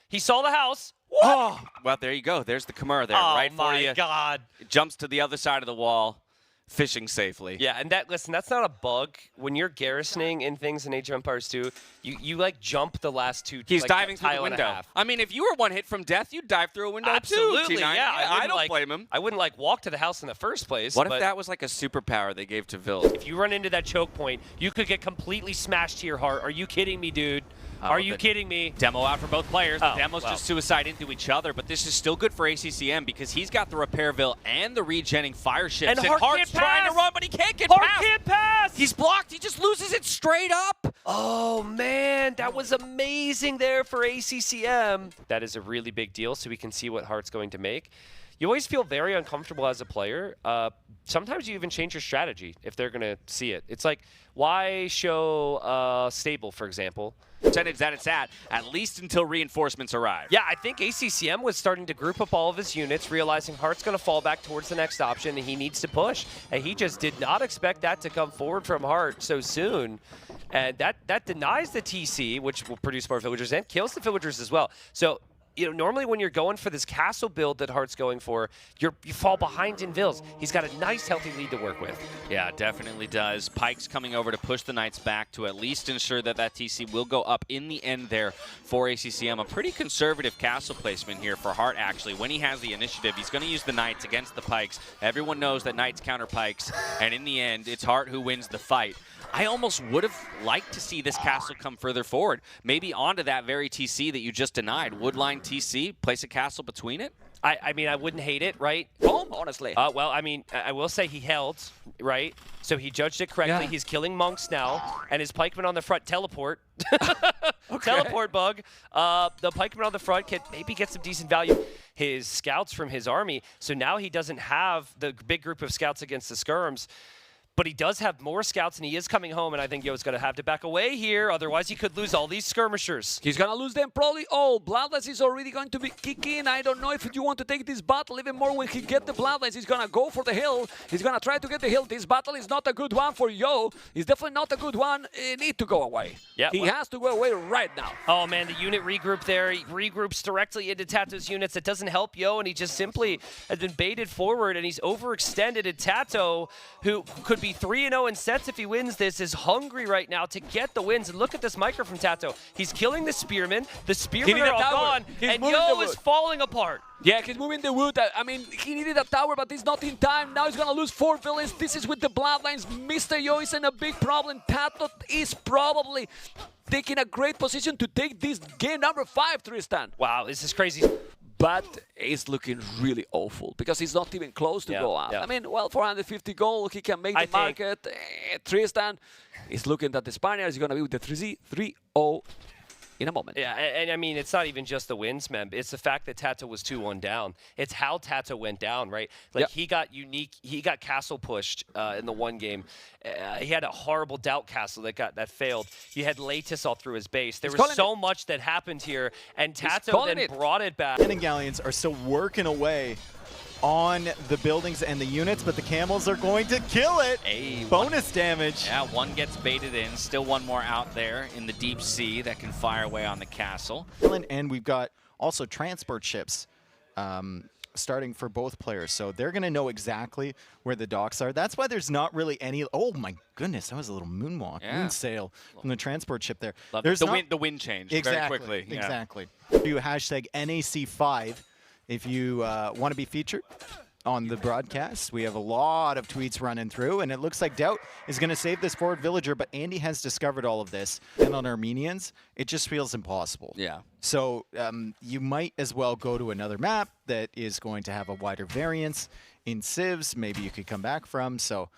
He saw the house. What? Oh, well, there you go. There's the Khmer there, right for you. Oh, my God. It jumps to the other side of the wall, fishing safely. Yeah, and listen, that's not a bug. When you're garrisoning in things in Age of Empires 2, you like jump the last two. He's like, diving through the tile and a window. half. I mean, if you were one hit from death, you'd dive through a window Absolutely, too. T9. yeah. I don't blame him. I wouldn't like walk to the house in the first place. What but if that was like a superpower they gave to Vild? if you run into that choke point, you could get completely smashed to your heart. Are you kidding me, dude? Are you kidding me? Demo out for both players. The demo's well. just suicide into each other, but this is still good for ACCM because he's got the Repairville and the regenning fire ships. And Hart Hart's can't trying pass. to run, but he can't get Hart past. can't pass! He's blocked. He just loses it straight up. Oh, man, that was amazing there for ACCM. That is a really big deal, so we can see what Hart's going to make. You always feel very uncomfortable as a player. Sometimes you even change your strategy if they're going to see it. It's like, why show stable, for example? Percentage that it's at least until reinforcements arrive. Yeah, I think ACCM was starting to group up all of his units, realizing Hart's going to fall back towards the next option, and he needs to push. And he just did not expect that to come forward from Hart so soon. And that denies the TC, which will produce more villagers, and kills the villagers as well. So, you know, normally when you're going for this castle build that Hart's going for, you fall behind in Vills. He's got a nice, healthy lead to work with. Yeah, definitely does. Pike's coming over to push the Knights back to at least ensure that that TC will go up in the end there for ACCM. A pretty conservative castle placement here for Hart, actually. When he has the initiative, he's going to use the Knights against the Pikes. Everyone knows that Knights counter Pikes, and in the end, it's Hart who wins the fight. I almost would have liked to see this castle come further forward. Maybe onto that very TC that you just denied. Woodline TC, place a castle between it. I mean, I wouldn't hate it, right? Boom, honestly. Well, I mean, I will say he held, right? So he judged it correctly. Yeah. He's killing monks now, and his pikemen on the front teleport. Okay. Teleport bug. The pikemen on the front can maybe get some decent value. His scouts from his army, so now he doesn't have the big group of scouts against the skirms. But he does have more scouts, and he is coming home, and I think Yo's going to have to back away here. Otherwise, he could lose all these skirmishers. He's going to lose them probably all. Bloodlines is already going to be kicking. I don't know if you want to take this battle even more when he get the Bloodlines. He's going to go for the hill. He's going to try to get the hill. This battle is not a good one for Yo. It's definitely not a good one. He need to go away. Yeah, he has to go away right now. Oh, man, the unit regroup there. He regroups directly into Tato's units. It doesn't help Yo, and he just simply has been baited forward, and he's overextended. And Tato, who could be 3-0 in sets if he wins this, is hungry right now to get the wins. And look at this micro from Tato. He's killing the spearmen. The spearmen are all gone, and Yo is falling apart. Yeah, he's moving the wood. I mean, he needed a tower, but he's not in time. Now he's going to lose 4 villains. This is with the Bloodlines. Mr. Yo is in a big problem. Tato is probably taking a great position to take this game number 5, Tristan. Wow, this is crazy. But it's looking really awful because he's not even close to go out. Yeah. I mean, well, 450 gold, he can make the market. Tristan is looking that the Spaniard is going to be with the 3-0 in a moment. Yeah, and I mean, it's not even just the wins, man. It's the fact that Tato was 2-1 down. It's how Tato went down, right? Like, he got castle pushed in the one game. He had a horrible doubt castle that failed. He had Latus all through his base. There was so much that happened here, and Tato then brought it back. Cannon Galleons are still working away on the buildings and the units, but the camels are going to kill it. Bonus damage. Yeah, one gets baited in. Still one more out there in the deep sea that can fire away on the castle. And we've got also transport ships starting for both players, so they're going to know exactly where the docks are. That's why there's not really any. Oh my goodness, that was a little moonwalk, moon sail from the transport ship there. There's the wind changed very quickly. Exactly. Do hashtag NAC5 if you want to be featured on the broadcast. We have a lot of tweets running through, and it looks like Doubt is going to save this forward villager, but Andy has discovered all of this. And on Armenians, it just feels impossible. Yeah. So you might as well go to another map that is going to have a wider variance in civs. Maybe you could come back from. So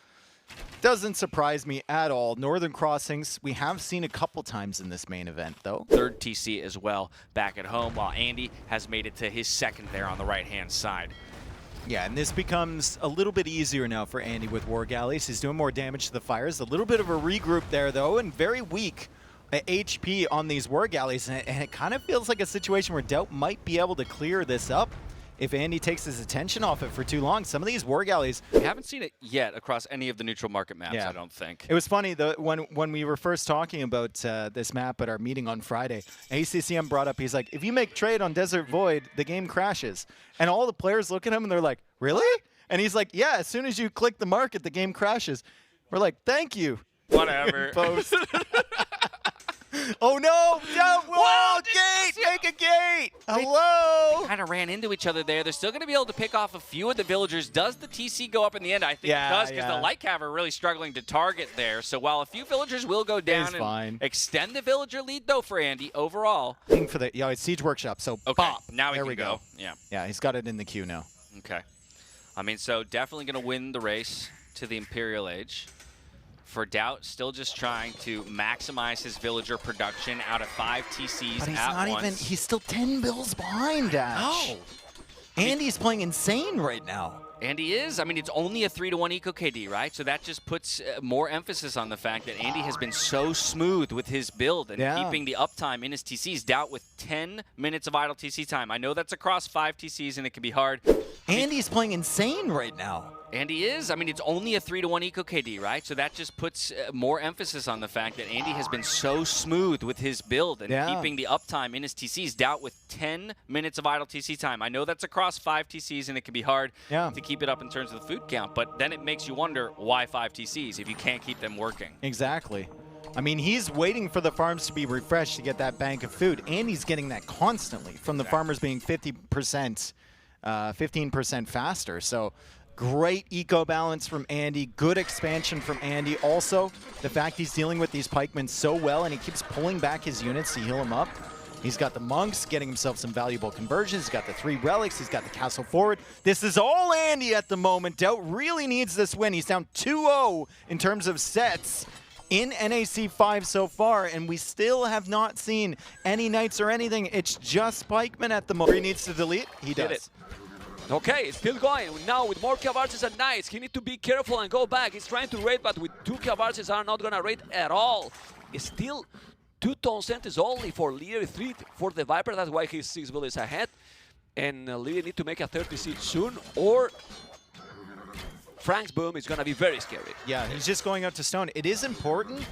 doesn't surprise me at all. Northern Crossings, we have seen a couple times in this main event, though. Third TC as well back at home, while Andy has made it to his second there on the right-hand side. Yeah, and this becomes a little bit easier now for Andy with War Galleys. He's doing more damage to the fires. A little bit of a regroup there, though, and very weak HP on these War Galleys. And it kind of feels like a situation where Doubt might be able to clear this up if Andy takes his attention off it for too long. Some of these war galleys. We haven't seen it yet across any of the neutral market maps, I don't think. It was funny, when we were first talking about this map at our meeting on Friday, ACCM brought up, he's like, if you make trade on Desert Void, the game crashes. And all the players look at him and they're like, really? And he's like, yeah, as soon as you click the market, the game crashes. We're like, thank you. Whatever. Post. Oh no! No! Whoa! Gate! Make a gate! Hello! Kind of ran into each other there. They're still going to be able to pick off a few of the villagers. Does the TC go up in the end? I think it does, because the Light Cav are really struggling to target there. So while a few villagers will go down and extend the villager lead, though, for Andy overall. For the it's Siege Workshop. So bop. Now there we we go. Yeah. Yeah, he's got it in the queue now. Okay. I mean, so definitely going to win the race to the Imperial Age. For Doubt, still just trying to maximize his villager production out of 5 TCs but he's at not once. even, he's still 10 bills behind, Dash. No. Andy's playing insane right now. Andy is. I mean, it's only a 3-to-1 eco KD, right? So that just puts more emphasis on the fact that Andy has been so smooth with his build and keeping the uptime in his TCs. Doubt with 10 minutes of idle TC time. I know that's across 5 TCs and it can be hard. Andy's playing insane right now. Andy is. I mean, it's only a 3-to-1 eco KD, right? So that just puts more emphasis on the fact that Andy has been so smooth with his build and keeping the uptime in his TCs. Doubt with 10 minutes of idle TC time. I know that's across 5 TCs and it can be hard to keep it up in terms of the food count, but then it makes you wonder why 5 TCs if you can't keep them working. Exactly. I mean, he's waiting for the farms to be refreshed to get that bank of food, and he's getting that constantly from the farmers being 50%, 15% faster. So great eco balance from Andy, good expansion from Andy. Also, the fact he's dealing with these pikemen so well, and he keeps pulling back his units to heal him up. He's got the monks, getting himself some valuable conversions. He's got the 3 relics. He's got the castle forward. This is all Andy at the moment. Doubt really needs this win. He's down 2-0 in terms of sets in NAC 5 so far, and we still have not seen any knights or anything. It's just pikemen at the moment. He needs to delete. He does. Okay, it's still going. Now with more Cavarces and Knights, he needs to be careful and go back. He's trying to raid, but with 2 Cavarces are not going to raid at all. It's still 2 tone centers only for Lear, 3 for the Viper. That's why he's 6 villages ahead. And Lear need to make a 30 siege soon, or Frank's boom is going to be very scary. Yeah, he's just going out to stone. It is important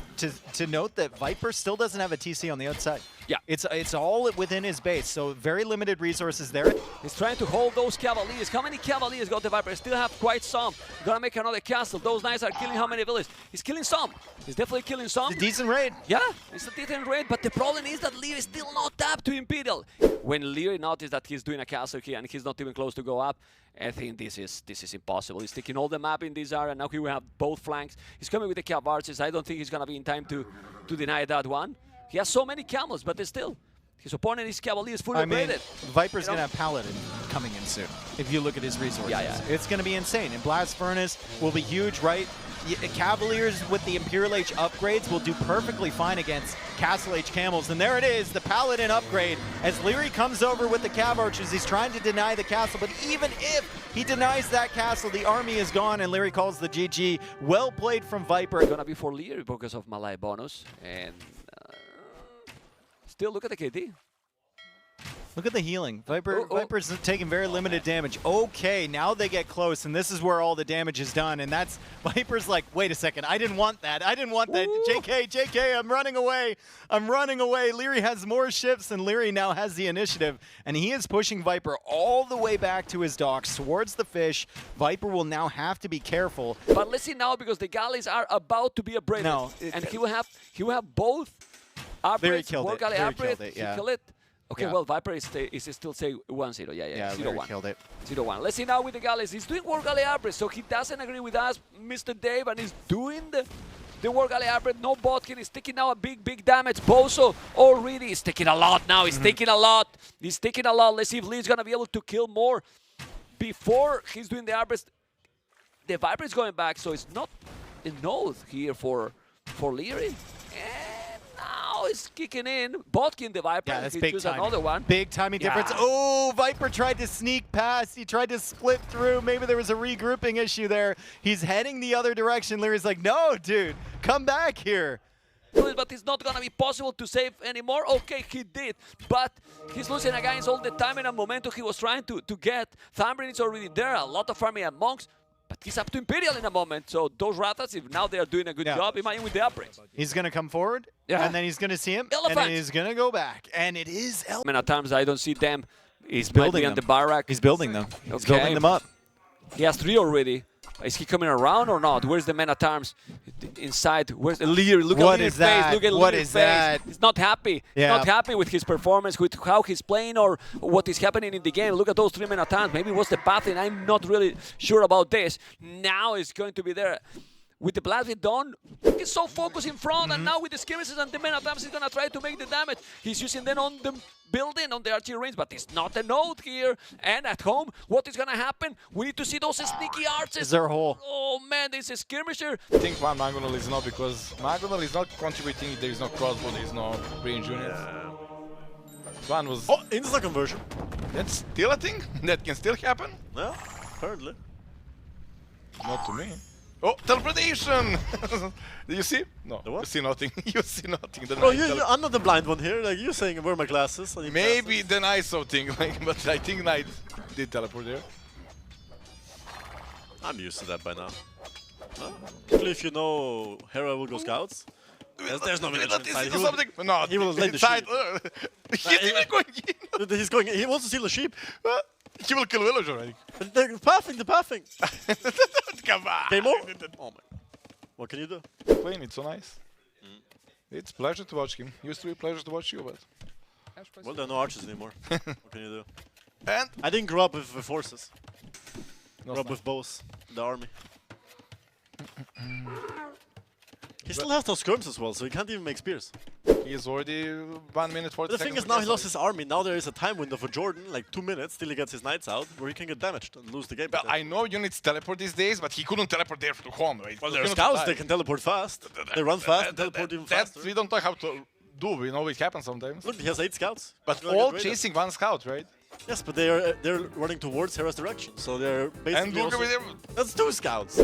to note that Viper still doesn't have a TC on the outside. Yeah. It's all within his base, so very limited resources there. He's trying to hold those Cavaliers. How many Cavaliers got the Viper? Still have quite some. Gonna make another castle. Those knights are killing how many villages? He's killing some. He's definitely killing some. It's a decent raid. Yeah, it's a decent raid, but the problem is that Lear is still not tapped to Imperial. When Lear noticed that he's doing a castle here and he's not even close to go up, I think this is impossible. He's taking all the map in this area. Now he will have both flanks. He's coming with the Cavarces. I don't think he's gonna be in time to deny that one. He has so many camels, but still, his opponent is Cavaliers fully upgraded. Viper's going to have Paladin coming in soon, if you look at his resources. Yeah. It's going to be insane. And Blast Furnace will be huge, right? Cavaliers with the Imperial H upgrades will do perfectly fine against Castle H Camels. And there it is, the Paladin upgrade. As Leary comes over with the Cav Archers, he's trying to deny the castle. But even if he denies that castle, the army is gone, and Leary calls the GG. Well played from Viper. It's going to be for Leary because of Malay bonus. And still, look at the KD. Look at the healing. Viper's taking very limited damage. Okay, now they get close, and this is where all the damage is done. And that's Viper's like, wait a second, I didn't want that. I didn't want that. JK, I'm running away. I'm running away. Leary has more ships, and Leary now has the initiative. And he is pushing Viper all the way back to his docks towards the fish. Viper will now have to be careful. But listen now, because the galleys are about to be upgraded. No, and he will have both upgrades. Leary killed it. Galley Leary upgrade. killed it, yeah. He killed it. Okay, Yeah. well, Viper is still say 1-0. Yeah, 0-1. Killed it. 0-1. Let's see now with the galleys. He's doing War Galley upgrade, so he doesn't agree with us, Mr. Dave, and he's doing the War Galley upgrade. No botkin. He's taking now a big damage. Bozo already is taking a lot now. He's taking a lot. He's taking a lot. Let's see if Lee's going to be able to kill more before he's doing the upgrade. The Viper is going back, so it's not a node here for Leary. And now it's kicking in. Botkin, the Viper. Yeah, that's he big choose timing. another one. Big timing difference. Oh, Viper tried to sneak past. He tried to split through. Maybe there was a regrouping issue there. He's heading the other direction. Leary's like, no, dude, come back here. But it's not gonna be possible to save anymore. Okay, he did, but he's losing against all the time and momentum he was trying to get. Thambrin is already there, a lot of farming and monks, but he's up to Imperial in a moment. So those Ratas, if now they are doing a good job, imagine with the upgrades. He's going to come forward, and then he's going to see him, and then he's going to go back. And it is Many at times I don't see them. He's building on the barrack. He's building them. He's Okay. building them up. He has 3 already. Is he coming around or not? Where's the man at arms? Inside. Where's the leader? Look What at is Leader's that? face. Look at What Leader's is face. that? He's not happy. He's Yeah. not happy with his performance, with how he's playing or what is happening in the game. Look at those 3 men at arms. Maybe it was the path, and I'm not really sure about this. Now it's going to be there. With the blast done, he's so focused in front, and now with the skirmishes and the men at arms, he's gonna try to make the damage. He's using them on the building, on the archery range, but it's not a node here. And at home, what is gonna happen? We need to see those sneaky arches. Is there a hole? Oh man, this is skirmisher. I think one Magonal is not, because Magonal is not contributing. There is no crossbow, there is no range unit. One was. Oh, insta conversion. That's still a thing? That can still happen? Yeah, apparently. Not to me. Oh, teleportation! Do you see? No, The what? you see nothing. You see nothing. The Bro, night I'm not the blind one here. Like you're saying, wear my glasses. I need Maybe glasses. the ISO thing, like, but I think Knight did teleport there. I'm used to that by now. Huh? Hopefully, if you know Hera will go scouts. There's no village Let this inside. do something. No, he will lay the inside. sheep. He's even going in. He's going. He wants to steal the sheep. He will kill villager, I think. But the pathing, the pathing. Come on. Game over. Oh my. What can you do? Playing it so nice. It's pleasure to watch him. Used to be pleasure to watch you, but. Well, there are no archers anymore. What can you do? And I didn't grow up with horses. no Grew up snap. with bows. The army. He still has those skirms as well, so he can't even make spears. He is already 1 minute 40 But the seconds. thing is, now he lost his army. Now there is a time window for Jordan, like 2 minutes, till he gets his knights out, where he can get damaged and lose the game. Well, I know units teleport these days, but he couldn't teleport there to home, right? Well, He there are couldn't scouts, fly. they can teleport fast. They run fast and teleport even That faster. we don't know how to do. We know it happens sometimes. Look, he has 8 scouts. But He's gonna all get raided. chasing one scout, right? Yes, but they're running towards Hera's direction, so they're basically And look also... over there. That's 2 scouts.